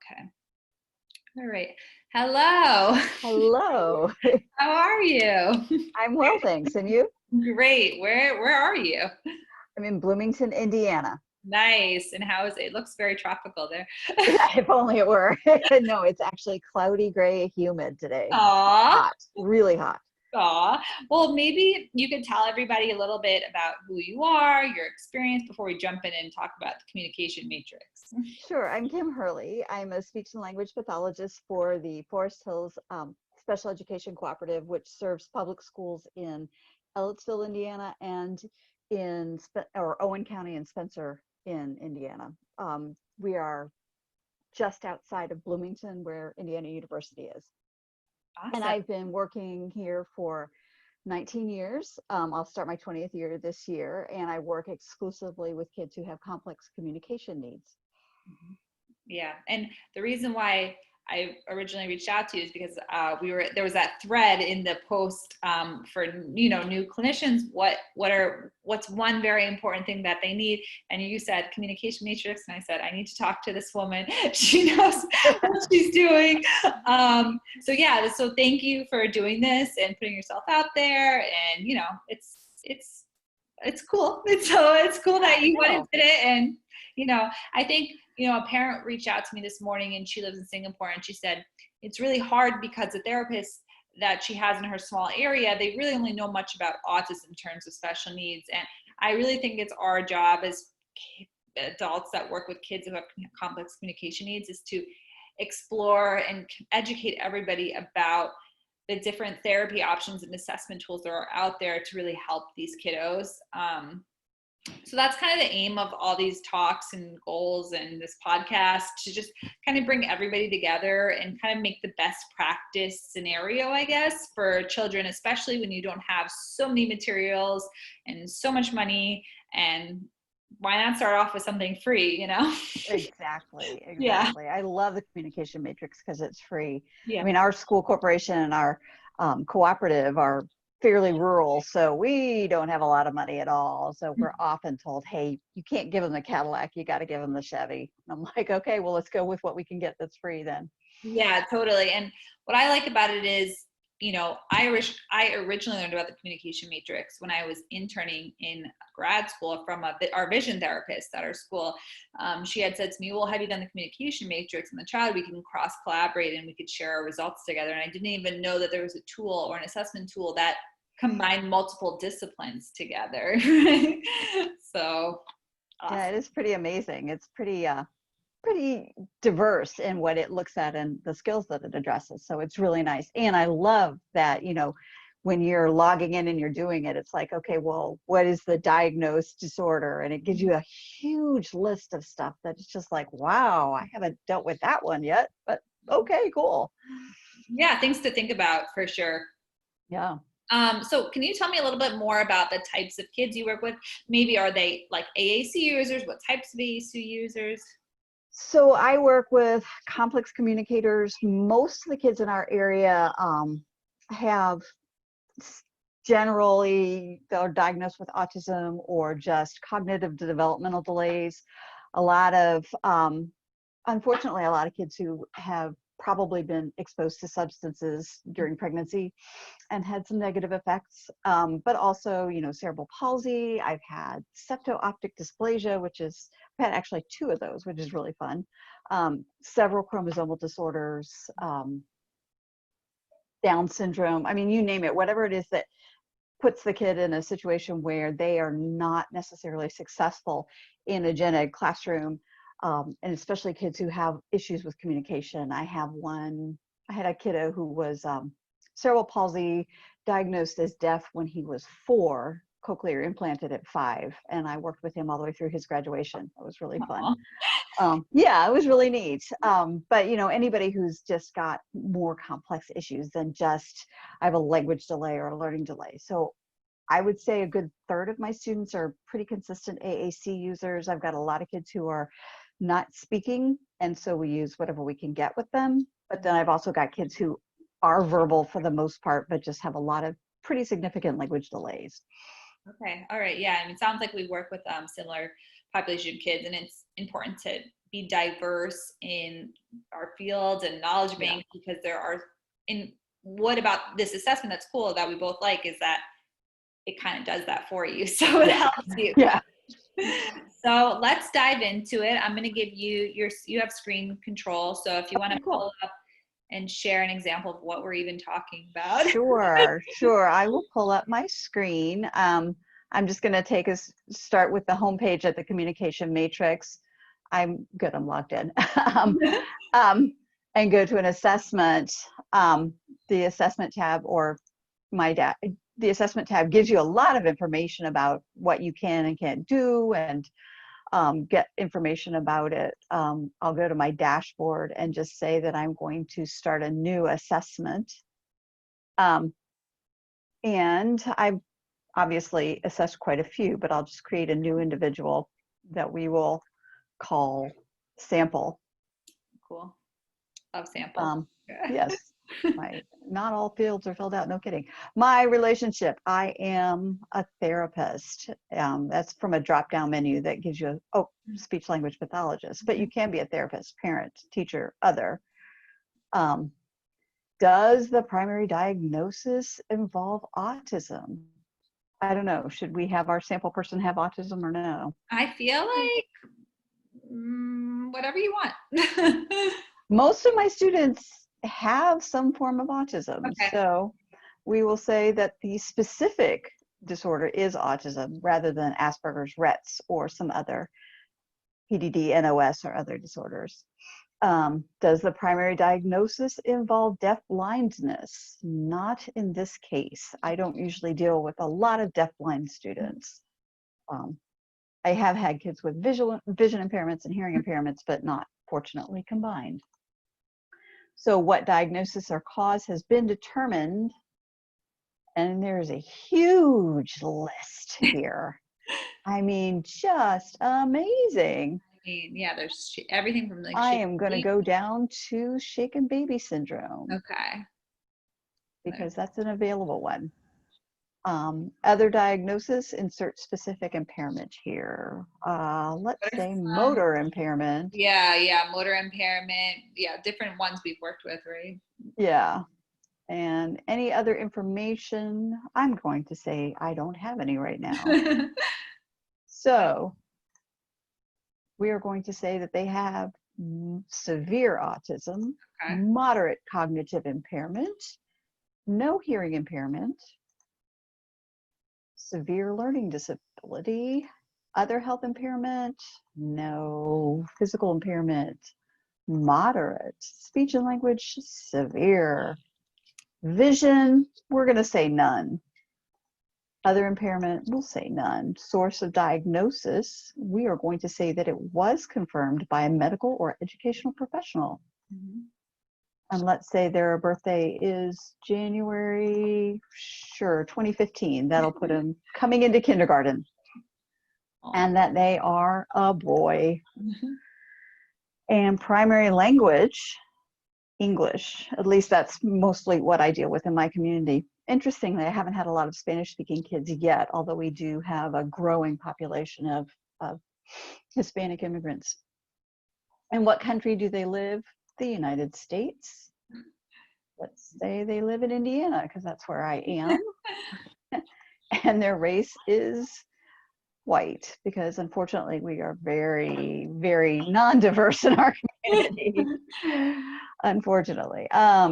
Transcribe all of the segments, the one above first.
Okay. All right. Hello. Hello. How are you? I'm well, thanks. And you? Great. Where are you? I'm in Bloomington, Indiana. Nice. And how is it? It looks very tropical there. If only it were. No, it's actually cloudy, gray, humid today. Aw. Hot, really hot. Aw. Well, maybe you could tell everybody a little bit about who you are, your experience before we jump in and talk about the communication matrix. Sure. I'm Kim Hurley. I'm a speech and language pathologist for the Forest Hills Special Education Cooperative, which serves public schools in Ellettsville, Indiana, and in Owen County and Spencer in Indiana. We are just outside of Bloomington, where Indiana University is. Awesome. And I've been working here for 19 years. I'll start my 20th year this year, and I work exclusively with kids who have complex communication needs. Yeah, and the reason why I originally reached out to you is because there was that thread in the post for new clinicians. What's one very important thing that they need? And you said communication matrix, and I said I need to talk to this woman. She knows what she's doing. So thank you for doing this and putting yourself out there. And it's cool. It's cool that you went and did it. And I think. A parent reached out to me this morning, and she lives in Singapore, and she said it's really hard because the therapists that she has in her small area, they really only know much about autism in terms of special needs. And I really think it's our job as adults that work with kids who have complex communication needs is to explore and educate everybody about the different therapy options and assessment tools that are out there to really help these kiddos. So that's kind of the aim of all these talks and goals and this podcast, to just kind of bring everybody together and kind of make the best practice scenario, I guess, for children, especially when you don't have so many materials and so much money. And why not start off with something free, Exactly. Yeah. I love the communication matrix because it's free. Yeah. I mean, our school corporation and our cooperative are fairly rural, so we don't have a lot of money at all. So we're often told, hey, you can't give them the Cadillac, you got to give them the Chevy. And I'm like, okay, well, let's go with what we can get that's free then. Yeah, totally. And what I like about it is, I originally learned about the communication matrix when I was interning in grad school from our vision therapist at our school. She had said to me, well, have you done the communication matrix in the child? We can cross collaborate and we could share our results together. And I didn't even know that there was a tool or an assessment tool that combined multiple disciplines together. So awesome. Yeah, it is pretty amazing. It's pretty diverse in what it looks at and the skills that it addresses. So it's really nice. And I love that, when you're logging in and you're doing it, it's like, okay, well, what is the diagnosed disorder? And it gives you a huge list of stuff that's just like, wow, I haven't dealt with that one yet, but okay, cool. Yeah, things to think about for sure. Yeah. So can you tell me a little bit more about the types of kids you work with? Maybe are they like AAC users? What types of AAC users? So I work with complex communicators. Most of the kids in our area have generally, they're diagnosed with autism or just cognitive developmental delays. Unfortunately, a lot of kids who have probably been exposed to substances during pregnancy and had some negative effects, but also, cerebral palsy. I've had septo-optic dysplasia, I've had actually 2 of those, which is really fun. Several chromosomal disorders, Down syndrome. I mean, you name it, whatever it is that puts the kid in a situation where they are not necessarily successful in a gen ed classroom. And especially kids who have issues with communication. I had a kiddo who was cerebral palsy, diagnosed as deaf when he was 4, cochlear implanted at 5. And I worked with him all the way through his graduation. It was really fun. Yeah, it was really neat. But anybody who's just got more complex issues than just, I have a language delay or a learning delay. So I would say a good third of my students are pretty consistent AAC users. I've got a lot of kids who are not speaking, and so we use whatever we can get with them. But then I've also got kids who are verbal for the most part, but just have a lot of pretty significant language delays. Okay. All right. Yeah. I mean, it sounds like we work with similar population of kids, and it's important to be diverse in our fields and knowledge bank, because there are, and what about this assessment that's cool that we both like is that it kind of does that for you. So it helps you. Yeah. So let's dive into it. I'm going to give you you have screen control. So if you want to pull up and share an example of what we're even talking about. Sure. I will pull up my screen. I'm just going to start with the homepage at the communication matrix. I'm good. I'm logged in. And go to an assessment. The assessment tab or the assessment tab gives you a lot of information about what you can and can't do, and get information about it. I'll go to my dashboard and just say that I'm going to start a new assessment. And I've obviously assessed quite a few, but I'll just create a new individual that we will call sample. Cool. Love sample. Yes. Not all fields are filled out, no kidding. My relationship, I am a therapist. That's from a drop-down menu that gives you speech language pathologist, but you can be a therapist, parent, teacher, other. Does the primary diagnosis involve autism? I don't know. Should we have our sample person have autism or no? I feel like whatever you want. Most of my students have some form of autism. Okay. So we will say that the specific disorder is autism rather than Asperger's, Rett's, or some other PDD, NOS, or other disorders. Does the primary diagnosis involve deaf-blindness? Not in this case. I don't usually deal with a lot of deaf-blind students. I have had kids with vision impairments and hearing impairments, but not fortunately combined. So what diagnosis or cause has been determined? And there's a huge list here. I mean, just amazing. Yeah, there's everything from like I am going to go down to shaken baby syndrome. Okay. Because that's an available one. Other diagnosis, insert specific impairment here. Let's say motor impairment. Yeah, motor impairment. Yeah, different ones we've worked with, right? Yeah. And any other information, I'm going to say I don't have any right now. So we are going to say that they have severe autism, moderate cognitive impairment, no hearing impairment, severe learning disability, other health impairment, no, physical impairment, moderate, speech and language, severe, vision, we're going to say none. Other impairment, we'll say none. Source of diagnosis, we are going to say that it was confirmed by a medical or educational professional. And let's say their birthday is January, 2015. That'll put them coming into kindergarten. And that they are a boy. And primary language, English. At least that's mostly what I deal with in my community. Interestingly, I haven't had a lot of Spanish-speaking kids yet, although we do have a growing population of Hispanic immigrants. And what country do they live? The United States. Let's say they live in Indiana, because that's where I am. And their race is white, because unfortunately we are very, very non-diverse in our community. Unfortunately.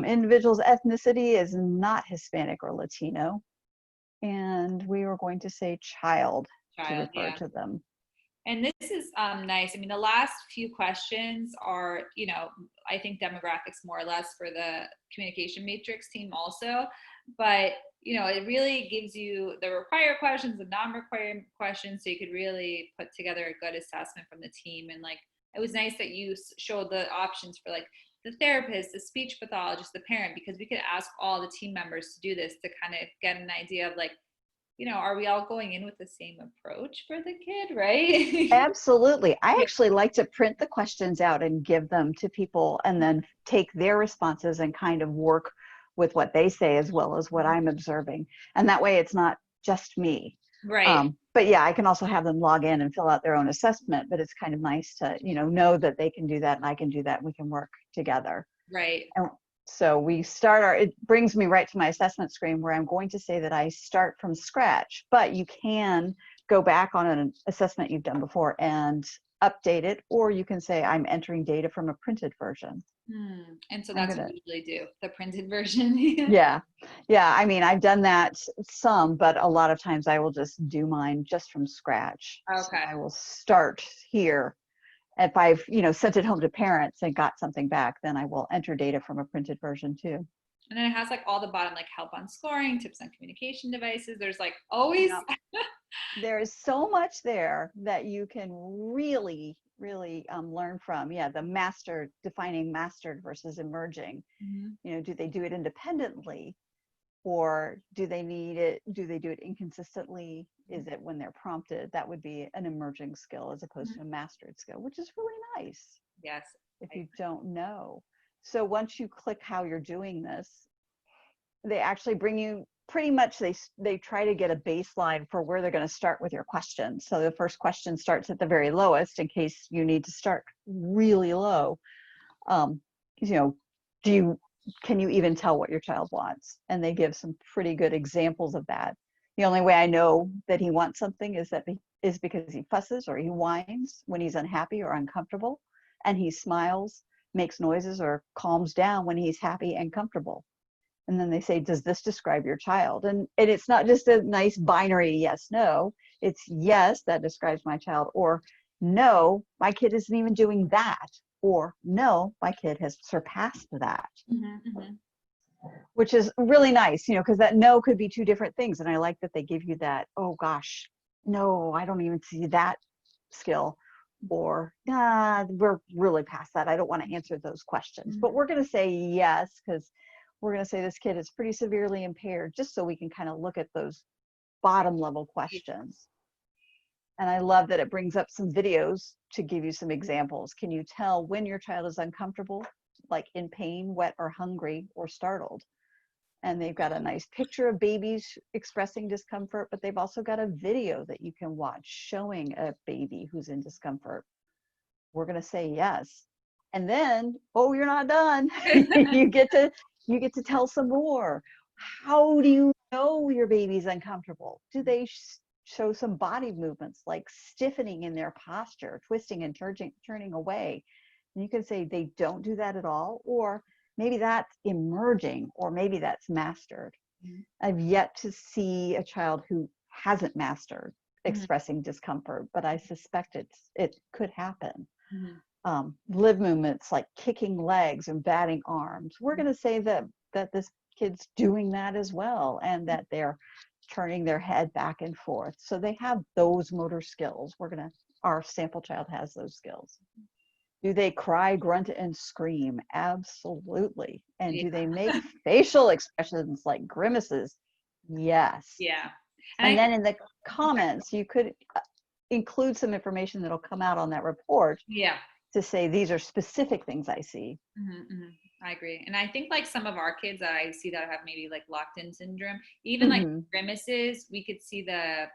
Individual's ethnicity is not Hispanic or Latino. And we are going to say child to refer to them. And this is nice. I mean, the last few questions are, I think demographics more or less for the communication matrix team also. But, it really gives you the required questions, the non-required questions, so you could really put together a good assessment from the team. And it was nice that you showed the options for the therapist, the speech pathologist, the parent, because we could ask all the team members to do this to kind of get an idea of are we all going in with the same approach for the kid, right? Absolutely. I actually like to print the questions out and give them to people and then take their responses and kind of work with what they say as well as what I'm observing. And that way it's not just me. Right. But yeah, I can also have them log in and fill out their own assessment, but it's kind of nice to, know that they can do that and I can do that and we can work together. Right. And so it brings me right to my assessment screen where I'm going to say that I start from scratch, but you can go back on an assessment you've done before and update it, or you can say I'm entering data from a printed version. And so I'm that's what gonna, we usually do, the printed version. yeah, yeah. I mean, I've done that some, but a lot of times I will just do mine just from scratch. So Okay. I will start here. If I've, sent it home to parents and got something back, then I will enter data from a printed version too. And then it has like all the bottom, like help on scoring, tips on communication devices. There's like always. Yeah. There is so much there that you can really, really learn from. Yeah, defining mastered versus emerging. Do they do it independently? Or do they do they do it inconsistently? Is it when they're prompted? That would be an emerging skill as opposed to a mastered skill, which is really nice Yes. if you don't know. So once you click how you're doing this, they actually bring you pretty much, they try to get a baseline for where they're going to start with your questions. So the first question starts at the very lowest in case you need to start really low. You know, can you even tell what your child wants? And they give some pretty good examples of that. The only way I know that he wants something is because he fusses or he whines when he's unhappy or uncomfortable, and he smiles, makes noises, or calms down when he's happy and comfortable. And then they say, does this describe your child? And it's not just a nice binary yes, no. It's yes, that describes my child, or no, my kid isn't even doing that, or no, my kid has surpassed that. Which is really nice, because that no could be two different things. And I like that they give you that, oh gosh, no, I don't even see that skill. Or, nah, we're really past that. I don't want to answer those questions. But we're going to say yes, because we're going to say this kid is pretty severely impaired, just so we can kind of look at those bottom level questions. And I love that it brings up some videos to give you some examples. Can you tell when your child is uncomfortable, like in pain, wet, or hungry, or startled? And they've got a nice picture of babies expressing discomfort, but they've also got a video that you can watch showing a baby who's in discomfort. We're going to say yes. And then, oh, you're not done. you get to tell some more. How do you know your baby's uncomfortable? Do they show some body movements like stiffening in their posture, twisting and turning away? And you can say they don't do that at all, or maybe that's emerging, or maybe that's mastered. I've yet to see a child who hasn't mastered expressing discomfort, but I suspect it could happen. Lip movements like kicking legs and batting arms. We're going to say that this kid's doing that as well, and that they're turning their head back and forth. So they have those motor skills. Our sample child has those skills. Do they cry, grunt, and scream? Absolutely. And do they make facial expressions like grimaces? Yes. Yeah. And then in the comments, you could include some information that'll come out on that report. Yeah. To say these are specific things I see. I agree. And I think like some of our kids that I see that have maybe like locked-in syndrome, even like grimaces, we could see the,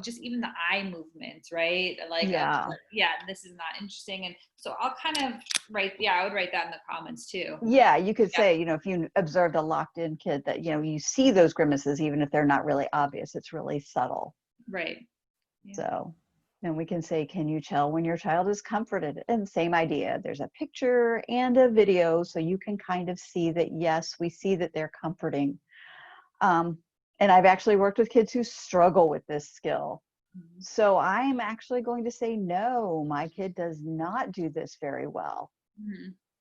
just even the eye movements, right? Like, yeah, this is not interesting. And so I'll kind of I would write that in the comments too. Yeah, you could say, if you observed a locked-in kid that, you see those grimaces, even if they're not really obvious, it's really subtle. Right. Yeah. So then we can say, can you tell when your child is comforted? And same idea. There's a picture and a video, so you can kind of see that, yes, we see that they're comforting. And I've actually worked with kids who struggle with this skill. So I'm actually going to say, no, my kid does not do this very well.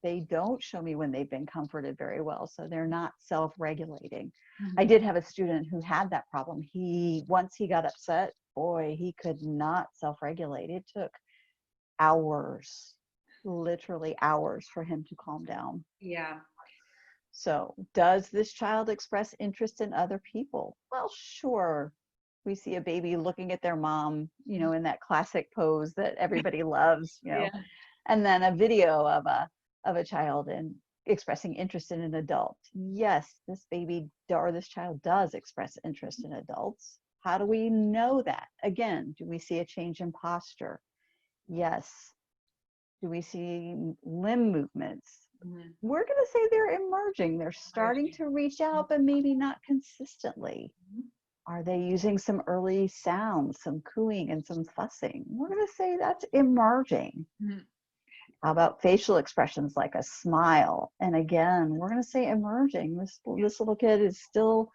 They don't show me when they've been comforted very well, so they're not self-regulating. I did have a student who had that problem. Once he got upset, boy, he could not self-regulate. It took hours, literally hours, for him to calm down. Yeah. So does this child express interest in other people? Well, sure. We see a baby looking at their mom, in that classic pose that everybody loves, and then a video of a child and expressing interest in an adult. Yes, this baby or this child does express interest in adults. How do we know that? Again, do we see a change in posture? Yes. Do we see limb movements? Mhm. We're going to say they're emerging. They're starting to reach out, but maybe not consistently. Mhm. Are they using some early sounds, some cooing and some fussing? We're going to say that's emerging. Mhm. How about facial expressions like a smile? And again, we're going to say emerging. This little kid is still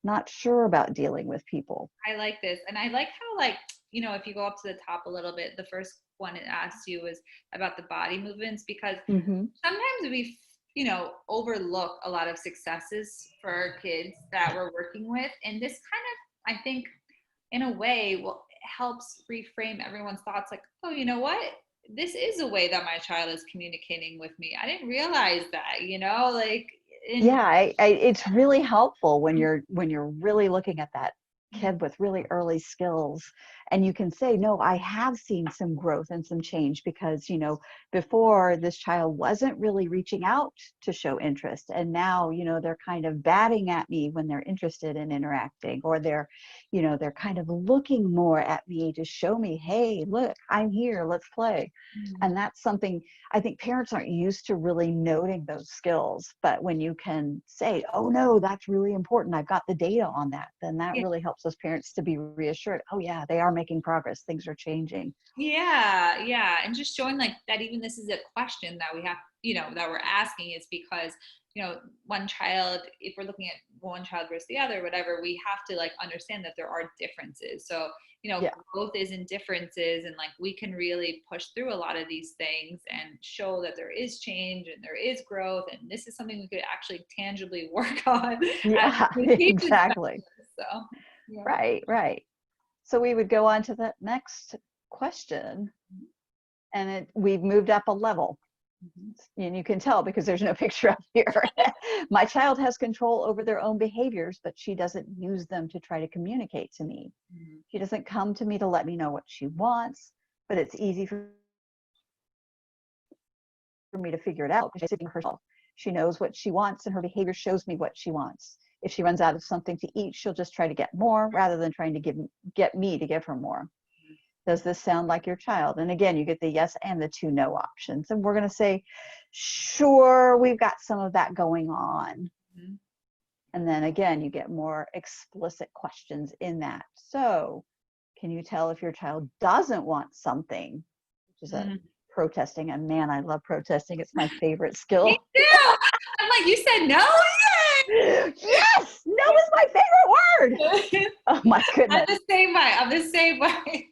not sure about dealing with people. I like this. And I like how, like, if you go up to the top a little bit, the first one it asks you was about the body movements, because Mm-hmm. sometimes we, overlook a lot of successes for our kids that we're working with. And this kind of, I think, in a way, helps reframe everyone's thoughts like, oh, you know what? This is a way that my child is communicating with me. I didn't realize that, like, Yeah, it's really helpful when you're really looking at that kid with really early skills, and you can say, no, I have seen some growth and some change, because before, this child wasn't really reaching out to show interest, and now they're kind of batting at me when they're interested in interacting, or they're kind of looking more at me to show me, hey, look, I'm here, let's play. And that's something I think parents aren't used to really noting those skills. But when you can say, oh no, that's really important, I've got the data on that, then that Yeah. really helps us parents to be reassured. Oh yeah, they are making progress. Things are changing. Yeah. And just showing like that even this is a question that we have, that we're asking is because, one child, if we're looking at one child versus the other, whatever, we have to like understand that there are differences. So, Yeah. growth is in differences, and like we can really push through a lot of these things and show that there is change and there is growth. And this is something we could actually tangibly work on. Yeah, exactly. So, yeah. Right. So we would go on to the next question, and we've moved up a level. And you can tell because there's no picture up here. My child has control over their own behaviors, but she doesn't use them to try to communicate to me. She doesn't come to me to let me know what she wants, but it's easy for me to figure it out because she's herself. She knows what she wants, and her behavior shows me what she wants. If she runs out of something to eat, she'll just try to get more rather than trying to get me to give her more. Does this sound like your child? And again, you get the yes and the 2 no options. And we're going to say, sure, we've got some of that going on. Mm-hmm. And then again, you get more explicit questions in that. So can you tell if your child doesn't want something, which is a protesting? And man, I love protesting. It's my favorite skill. Me too. I'm like, you said no? Yes, no is my favorite word. Oh my goodness. I'm the same way.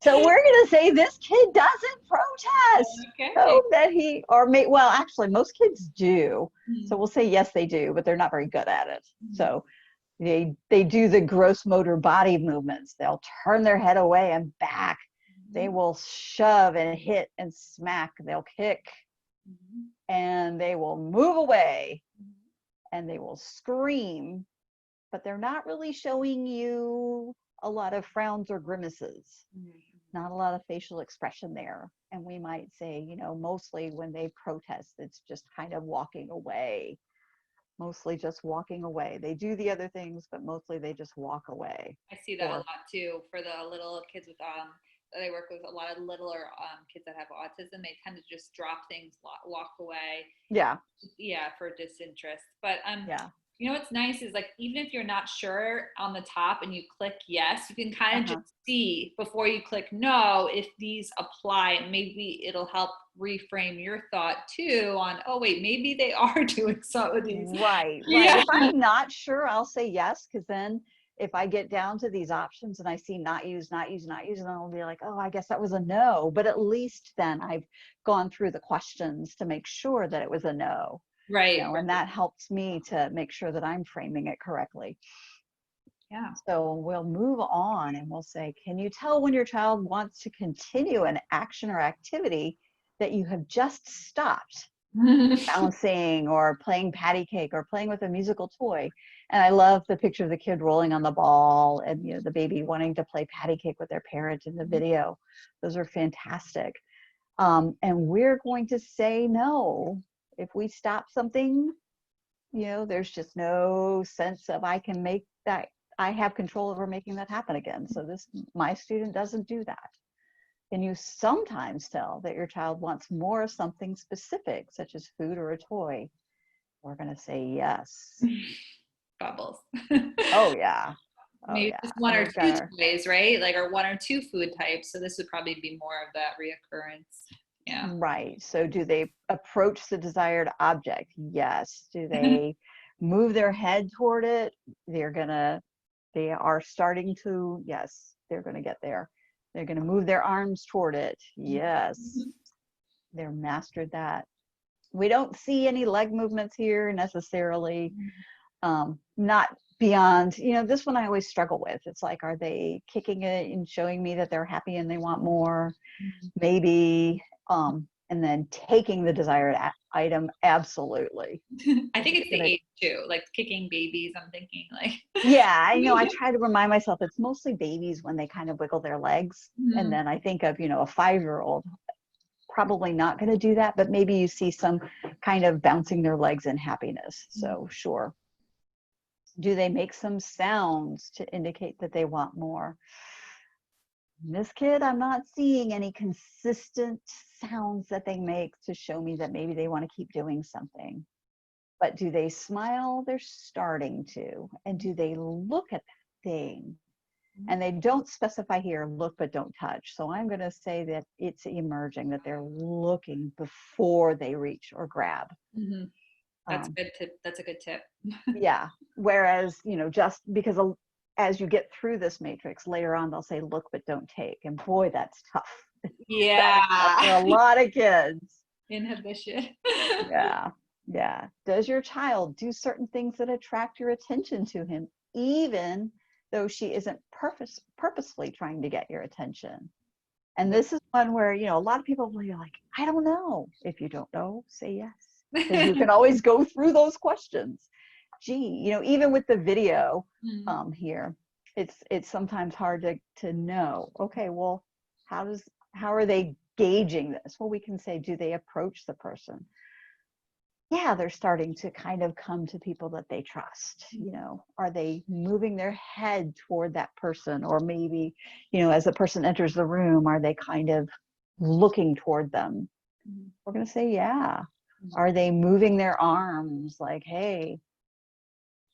So we're going to say this kid doesn't protest. Okay. So that well, actually, most kids do. So we'll say yes, they do, but they're not very good at it. So they do the gross motor body movements. They'll turn their head away and back. They will shove and hit and smack. They'll kick, and they will move away, and they will scream, but they're not really showing you a lot of frowns or grimaces. Not a lot of facial expression there. And we might say, mostly when they protest, it's just kind of walking away. Mostly just walking away. They do the other things, but mostly they just walk away. I see that a lot too for the little kids with they work with a lot of littler kids that have autism. They tend to just drop things, walk away. Yeah, for disinterest. But yeah. What's nice is like even if you're not sure on the top and you click yes, you can kind of just see before you click no if these apply, and maybe it'll help reframe your thought too on, oh wait, maybe they are doing some of these. Right. Yeah. If I'm not sure, I'll say yes, because then if I get down to these options and I see not use, then I'll be like, oh, I guess that was a no. But at least then I've gone through the questions to make sure that it was a no. Right. And that helps me to make sure that I'm framing it correctly. Yeah. So we'll move on and we'll say, can you tell when your child wants to continue an action or activity that you have just stopped? Bouncing or playing patty cake or playing with a musical toy. And I love the picture of the kid rolling on the ball and the baby wanting to play patty cake with their parent in the video. Those are fantastic. And we're going to say no. If we stop something, there's just no sense of I can make that I have control over making that happen again. So my student doesn't do that. Can you sometimes tell that your child wants more of something specific, such as food or a toy? We're going to say yes. Bubbles. Oh, yeah. Oh, Maybe yeah. just one And or we've got two toys, right? Like, or one or two food types. So this would probably be more of that reoccurrence. Yeah. right. So do they approach the desired object? Yes. Do they move their head toward it? They are starting to, yes, they're going to get there. They're going to move their arms toward it. Yes. They're mastered that. We don't see any leg movements here necessarily. Not beyond, this one I always struggle with. It's like, are they kicking it and showing me that they're happy and they want more? Maybe, and then taking the desired item, absolutely. I think it's the age too, like kicking babies. I'm thinking like. Yeah, I know. I try to remind myself it's mostly babies when they kind of wiggle their legs. And then I think of, a 5-year-old probably not going to do that, but maybe you see some kind of bouncing their legs in happiness. So sure. Do they make some sounds to indicate that they want more? This kid, I'm not seeing any consistent sounds that they make to show me that maybe they want to keep doing something. But do they smile? They're starting to. And do they look at that thing? And they don't specify here, look but don't touch. So I'm going to say that it's emerging, that they're looking before they reach or grab. That's a good tip. That's a good tip. Yeah. Whereas, just because as you get through this matrix, later on they'll say, look but don't take. And boy, that's tough. Yeah. That's for a lot of kids. Inhibition. Yeah. Yeah. Does your child do certain things that attract your attention to him, even though she isn't purposefully trying to get your attention? And this is one where, a lot of people will be like, I don't know. If you don't know, say yes. Because you can always go through those questions. Gee, even with the video here, it's sometimes hard to know. Okay, well, how are they gauging this? Well, we can say, do they approach the person? Yeah, they're starting to kind of come to people that they trust. Are they moving their head toward that person? Or maybe, as the person enters the room, are they kind of looking toward them? We're going to say, yeah. Are they moving their arms like, hey?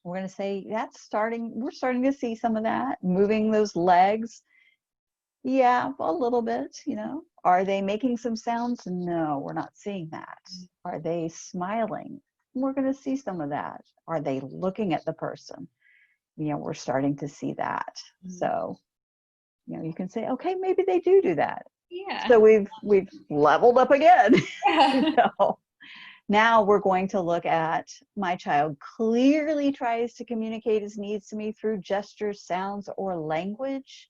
We're going to say we're starting to see some of that. Moving those legs. Yeah, a little bit, Are they making some sounds? No, we're not seeing that. Are they smiling? We're going to see some of that. Are they looking at the person? We're starting to see that. So, you can say, okay, maybe they do that. Yeah. So we've leveled up again. Now we're going to look at my child clearly tries to communicate his needs to me through gestures, sounds, or language.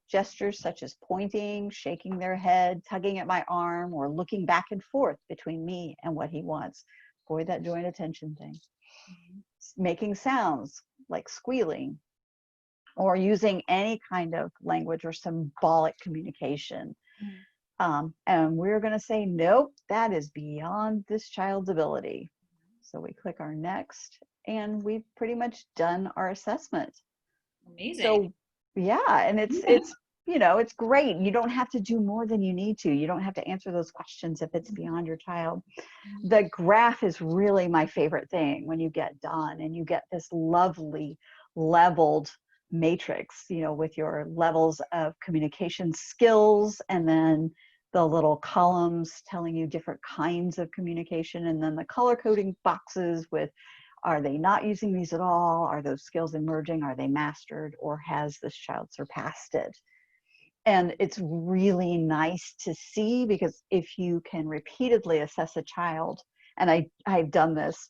Gestures such as pointing, shaking their head, tugging at my arm, or looking back and forth between me and what he wants. Boy, that joint attention thing. Making sounds like squealing, or using any kind of language or symbolic communication. And we're going to say, nope, that is beyond this child's ability. So we click our next, and we've pretty much done our assessment. Amazing. So yeah, and it's great. You don't have to do more than you need to. You don't have to answer those questions if it's beyond your child. The graph is really my favorite thing when you get done and you get this lovely leveled matrix, with your levels of communication skills, and then the little columns telling you different kinds of communication, and then the color coding boxes with, are they not using these at all? Are those skills emerging? Are they mastered? Or has this child surpassed it? And it's really nice to see, because if you can repeatedly assess a child, and I've done this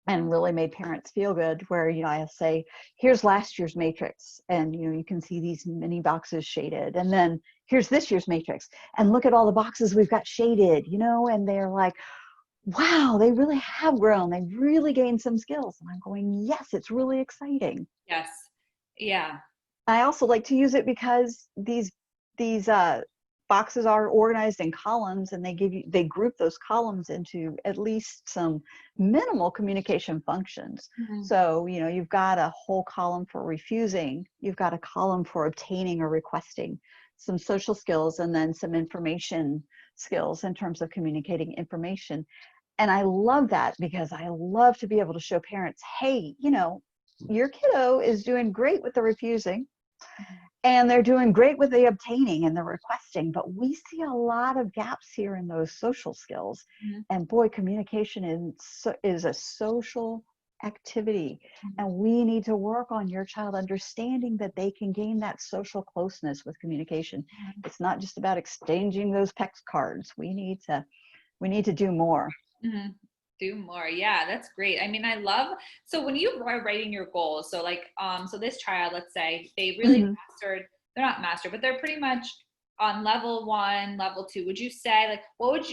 and really made parents feel good, where, I'll say, here's last year's matrix, and, you can see these mini boxes shaded, and then here's this year's matrix, and look at all the boxes we've got shaded, and they're like, wow, they really have grown. They've really gained some skills. And I'm going, yes, it's really exciting. Yes. Yeah. I also like to use it because these boxes are organized in columns, and they group those columns into at least some minimal communication functions. Mhm. So, you've got a whole column for refusing, you've got a column for obtaining or requesting, some social skills, and then some information skills in terms of communicating information. And I love that because I love to be able to show parents, hey, your kiddo is doing great with the refusing, and they're doing great with the obtaining and the requesting, but we see a lot of gaps here in those social skills. Mhm. And boy, communication is a social activity. Mhm. And we need to work on your child understanding that they can gain that social closeness with communication. Mhm. It's not just about exchanging those text cards. We need to do more. Mhm. Do more. Yeah, that's great. I mean, I love, so when you are writing your goals, so like, so this child, let's say they really Mhm. mastered, they're not mastered, but they're pretty much on level 1, level 2. Would you say, like, what would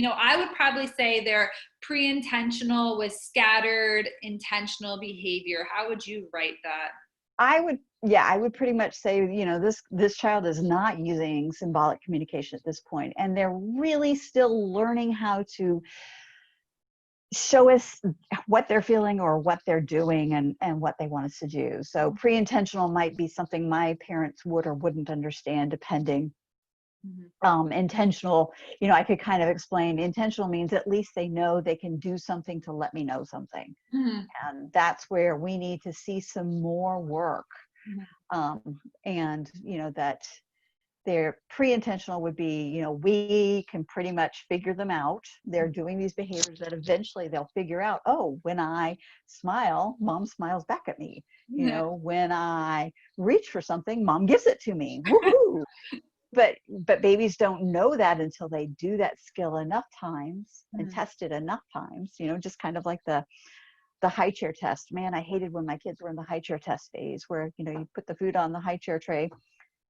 I would probably say they're pre-intentional with scattered intentional behavior. How would you write that? I would pretty much say, this child is not using symbolic communication at this point, and they're really still learning how to show us what they're feeling or what they're doing, and what they want us to do. So pre-intentional might be something my parents would or wouldn't understand, depending. Mhm. Intentional, I could kind of explain. Intentional means at least they know they can do something to let me know something. Mhm. And that's where we need to see some more work. Mhm. And that their pre-intentional would be, we can pretty much figure them out. They're doing these behaviors that eventually they'll figure out, oh, when I smile, mom smiles back at me. Mhm. When I reach for something, mom gives it to me. Woohoo! But babies don't know that until they do that skill enough times and Mhm. test it enough times, just kind of like the high chair test. Man, I hated when my kids were in the high chair test phase, where you put the food on the high chair tray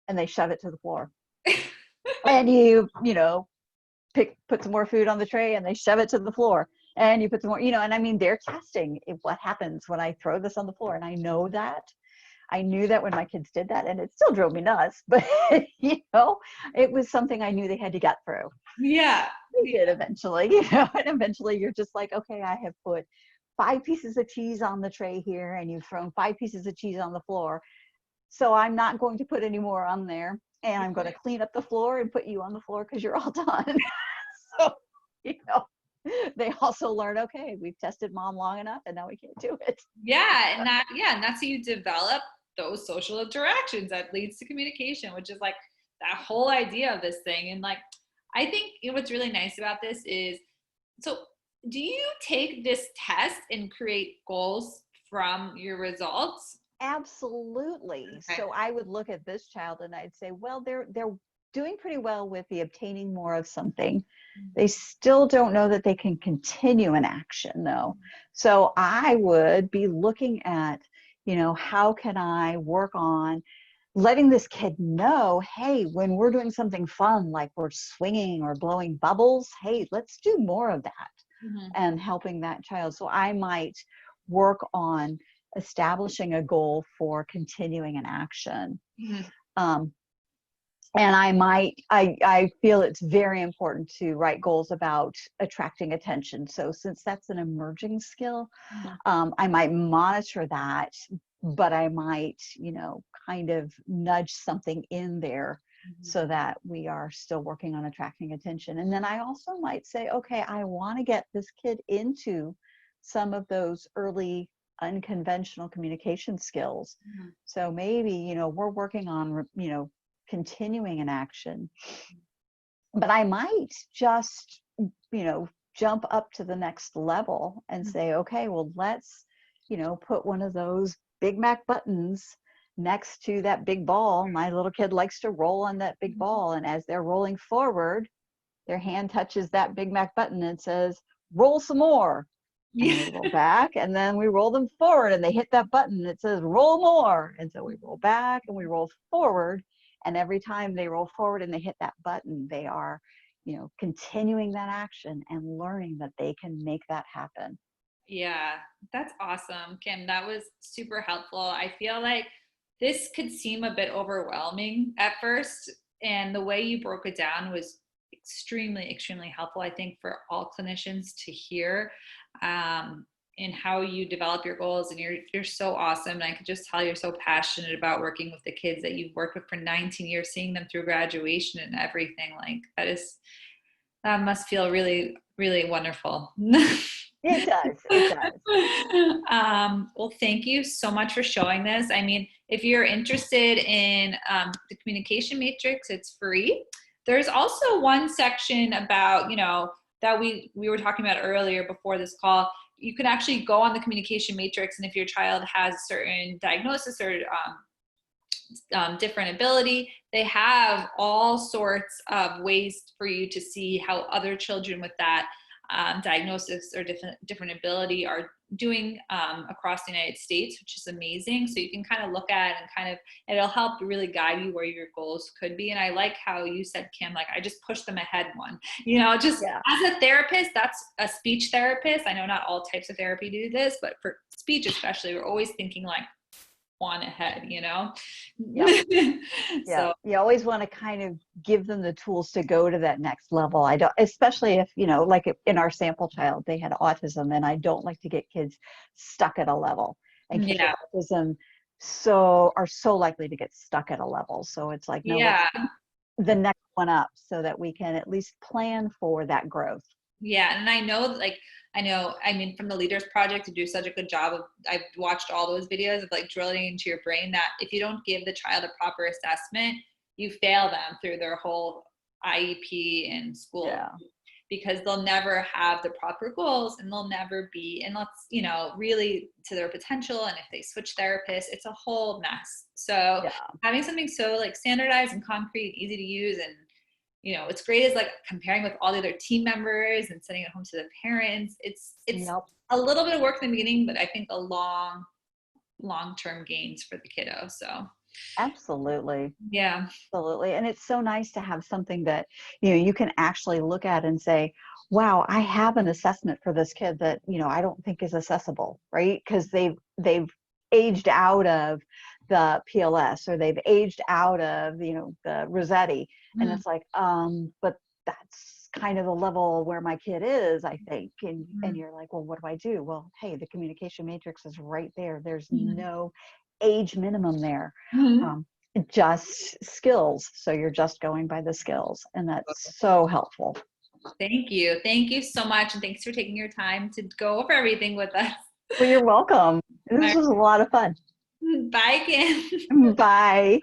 and they shove it to the floor, and put some more food on the tray and they shove it to the floor, and you put some more, and I mean, they're testing what happens when I throw this on the floor. And I knew that when my kids did that, and it still drove me nuts, but it was something I knew they had to get through. Yeah. They did eventually, and eventually you're just like, okay, I have put 5 pieces of cheese on the tray here, and you've thrown 5 pieces of cheese on the floor. So I'm not going to put any more on there, and I'm going to clean up the floor and put you on the floor because you're all done. So, you know, they also learn, okay, we've tested mom long enough, and now we can't do it. Yeah, and that's how you develop those social interactions that leads to communication, which is like that whole idea of this thing. And like, I think what's really nice about this is, so do you take this test and create goals from your results? Absolutely. Okay. So I would look at this child and I'd say, well, they're doing pretty well with the obtaining more of something. They still don't know that they can continue an action, though. So I would be looking at, how can I work on letting this kid know, hey, when we're doing something fun, like we're swinging or blowing bubbles, hey, let's do more of that, Mhm. and helping that child. So I might work on establishing a goal for continuing an action. Mhm. Um, and I feel it's very important to write goals about attracting attention. So since that's an emerging skill, Mhm. I might monitor that, but I might, kind of nudge something in there Mhm. so that we are still working on attracting attention. And then I also might say, okay, I want to get this kid into some of those early unconventional communication skills. Mhm. So maybe, we're working on, continuing an action, but I might just, jump up to the next level and Mhm. say, okay, well, let's, put one of those Big Mac buttons next to that big ball. My little kid likes to roll on that big Mhm. ball. And as they're rolling forward, their hand touches that Big Mac button and says, roll some more. And Yeah. we roll back, and then we roll them forward, and they hit that button and it says roll more. And so we roll back and we roll forward. And every time they roll forward and they hit that button, they are, continuing that action and learning that they can make that happen. Yeah, that's awesome, Kim. That was super helpful. I feel like this could seem a bit overwhelming at first. And the way you broke it down was extremely, extremely helpful, I think, for all clinicians to hear, and how you develop your goals. And you're so awesome. And I could just tell you're so passionate about working with the kids that you've worked with for 19 years, seeing them through graduation and everything. Like that must feel really, really wonderful. It does. It does. Well, thank you so much for showing this. I mean, if you're interested in the communication matrix, it's free. There's also one section about, that we were talking about earlier before this call. You can actually go on the communication matrix, and if your child has a certain diagnosis or different ability, they have all sorts of ways for you to see how other children with that diagnosis or different ability are doing across the United States, which is amazing. So you can kind of look at and it'll help really guide you where your goals could be. And I like how you said, Kim, like, I just push them ahead one, as a therapist, that's a speech therapist. I know not all types of therapy do this, but for speech especially, we're always thinking like one ahead, Yep. So you always want to kind of give them the tools to go to that next level. I don't, especially if, like in our sample child, they had autism, and I don't like to get kids stuck at a level, and kids with autism are so likely to get stuck at a level. So it's like, no, let's pick the next one up so that we can at least plan for that growth. Yeah. And I know, I mean, from the Leaders Project, to do such a good job of, I've watched all those videos of like drilling into your brain that if you don't give the child a proper assessment, you fail them through their whole IEP in school, because they'll never have the proper goals, and they'll never be, and really to their potential. And if they switch therapists, it's a whole mess. So having something so like standardized and concrete, easy to use, and what's great is like comparing with all the other team members and sending it home to the parents. It's a little bit of work in the beginning, but I think a long-term gains for the kiddo. So absolutely. Yeah. Absolutely. And it's so nice to have something that, you can actually look at and say, wow, I have an assessment for this kid that, I don't think is accessible, right? Because they've aged out of the PLS, or they've aged out of, the Rossetti. And it's like, but that's kind of the level where my kid is, I think. And you're like, well, what do I do? Well, hey, the communication matrix is right there. There's no age minimum there. Just skills. So you're just going by the skills. And that's so helpful. Thank you. Thank you so much. And thanks for taking your time to go over everything with us. Well, you're welcome. This was a lot of fun. Bye, Kim. Bye.